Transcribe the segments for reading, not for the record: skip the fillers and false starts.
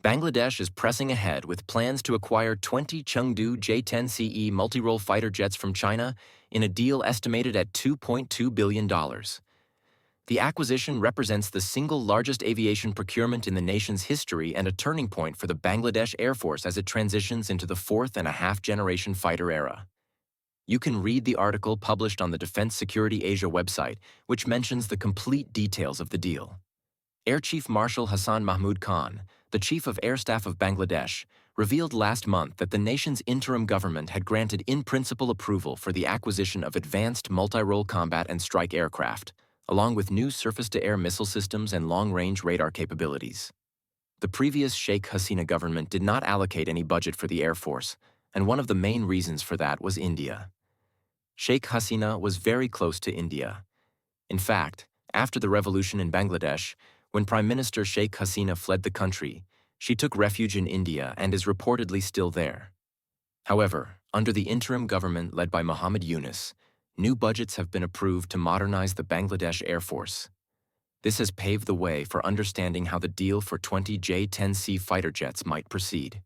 Bangladesh is pressing ahead with plans to acquire 20 Chengdu J-10CE multi-role fighter jets from China in a deal estimated at $2.2 billion. The acquisition represents the single largest aviation procurement in the nation's history and a turning point for the Bangladesh Air Force as it transitions into the fourth-and-a-half-generation fighter era. You can read the article published on the Defense Security Asia website, which mentions the complete details of the deal. Air Chief Marshal Hassan Mahmud Khan, the Chief of Air Staff of Bangladesh, revealed last month that the nation's interim government had granted in-principle approval for the acquisition of advanced multi-role combat and strike aircraft, along with new surface-to-air missile systems and long-range radar capabilities. The previous Sheikh Hasina government did not allocate any budget for the Air Force, and one of the main reasons for that was India. Sheikh Hasina was very close to India. In fact, after the revolution in Bangladesh, when Prime Minister Sheikh Hasina fled the country, she took refuge in India and is reportedly still there. However, under the interim government led by Muhammad Yunus, new budgets have been approved to modernize the Bangladesh Air Force. This has paved the way for understanding how the deal for 20 J-10C fighter jets might proceed.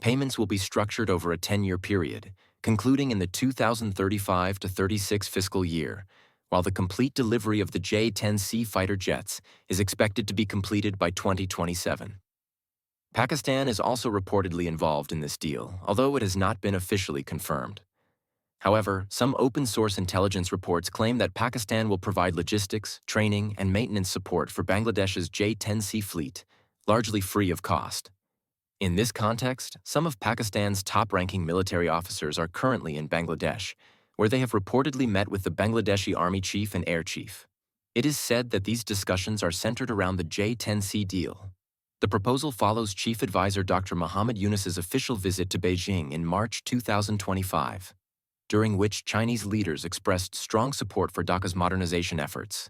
Payments will be structured over a 10-year period, concluding in the 2035-36 fiscal year, while the complete delivery of the J-10C fighter jets is expected to be completed by 2027. Pakistan is also reportedly involved in this deal, although it has not been officially confirmed. However, some open-source intelligence reports claim that Pakistan will provide logistics, training, and maintenance support for Bangladesh's J-10C fleet, largely free of cost. In this context, some of Pakistan's top-ranking military officers are currently in Bangladesh, where they have reportedly met with the Bangladeshi Army Chief and Air Chief. It is said that these discussions are centered around the J-10C deal. The proposal follows Chief Advisor Dr. Muhammad Yunus's official visit to Beijing in March 2025. During which Chinese leaders expressed strong support for Dhaka's modernization efforts.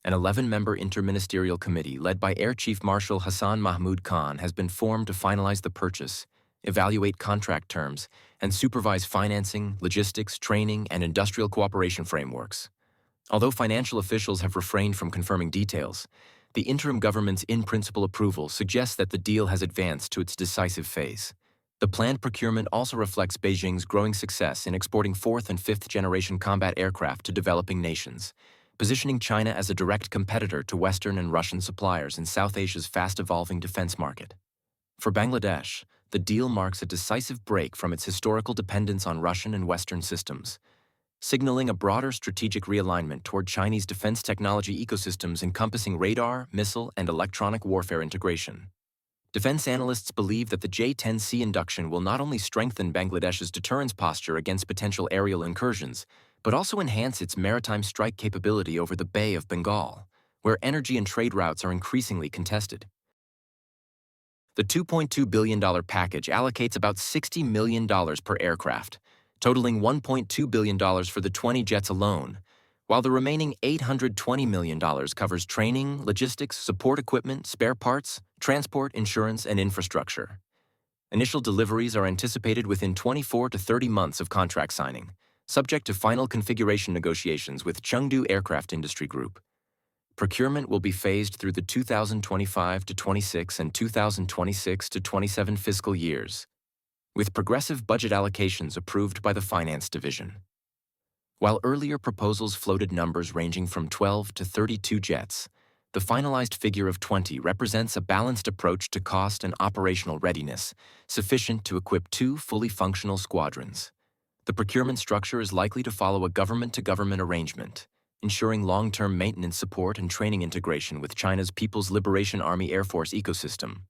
An 11-member interministerial committee led by Air Chief Marshal Hassan Mahmud Khan has been formed to finalize the purchase, evaluate contract terms, and supervise financing, logistics, training, and industrial cooperation frameworks. Although financial officials have refrained from confirming details, the interim government's in-principle approval suggests that the deal has advanced to its decisive phase. The planned procurement also reflects Beijing's growing success in exporting fourth- and fifth-generation combat aircraft to developing nations, positioning China as a direct competitor to Western and Russian suppliers in South Asia's fast-evolving defense market. For Bangladesh, the deal marks a decisive break from its historical dependence on Russian and Western systems, signaling a broader strategic realignment toward Chinese defense technology ecosystems encompassing radar, missile, and electronic warfare integration. Defense analysts believe that the J-10C induction will not only strengthen Bangladesh's deterrence posture against potential aerial incursions, but also enhance its maritime strike capability over the Bay of Bengal, where energy and trade routes are increasingly contested. The $2.2 billion package allocates about $60 million per aircraft, totaling $1.2 billion for the 20 jets alone, while the remaining $820 million covers training, logistics, support equipment, spare parts, transport, insurance, and infrastructure. Initial deliveries are anticipated within 24 to 30 months of contract signing, subject to final configuration negotiations with Chengdu Aircraft Industry Group. Procurement will be phased through the 2025-26 and 2026-27 fiscal years, with progressive budget allocations approved by the Finance Division. While earlier proposals floated numbers ranging from 12 to 32 jets, the finalized figure of 20 represents a balanced approach to cost and operational readiness, sufficient to equip 2 fully functional squadrons. The procurement structure is likely to follow a government-to-government arrangement, ensuring long-term maintenance support and training integration with China's People's Liberation Army Air Force ecosystem.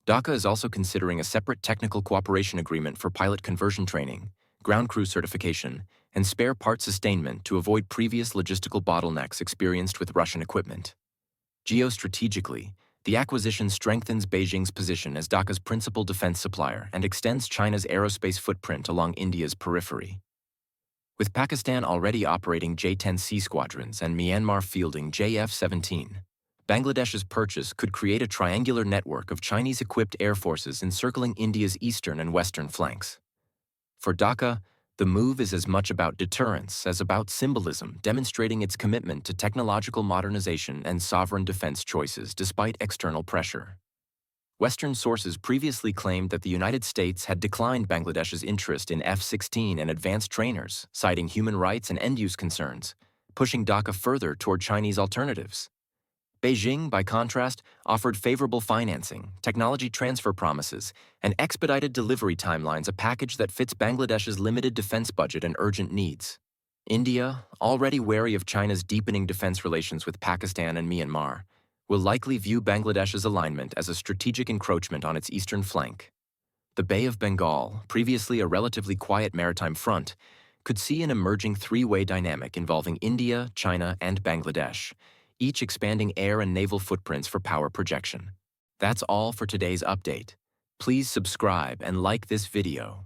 Dhaka is also considering a separate technical cooperation agreement for pilot conversion training, ground crew certification, and spare part sustainment to avoid previous logistical bottlenecks experienced with Russian equipment. Geostrategically, the acquisition strengthens Beijing's position as Dhaka's principal defense supplier and extends China's aerospace footprint along India's periphery. With Pakistan already operating J-10C squadrons and Myanmar fielding JF-17, Bangladesh's purchase could create a triangular network of Chinese-equipped air forces encircling India's eastern and western flanks. For Dhaka, the move is as much about deterrence as about symbolism, demonstrating its commitment to technological modernization and sovereign defense choices despite external pressure. Western sources previously claimed that the United States had declined Bangladesh's interest in F-16 and advanced trainers, citing human rights and end-use concerns, pushing Dhaka further toward Chinese alternatives. Beijing, by contrast, offered favorable financing, technology transfer promises, and expedited delivery timelines, a package that fits Bangladesh's limited defense budget and urgent needs. India, already wary of China's deepening defense relations with Pakistan and Myanmar, will likely view Bangladesh's alignment as a strategic encroachment on its eastern flank. The Bay of Bengal, previously a relatively quiet maritime front, could see an emerging three-way dynamic involving India, China, and Bangladesh, each expanding air and naval footprints for power projection. That's all for today's update. Please subscribe and like this video.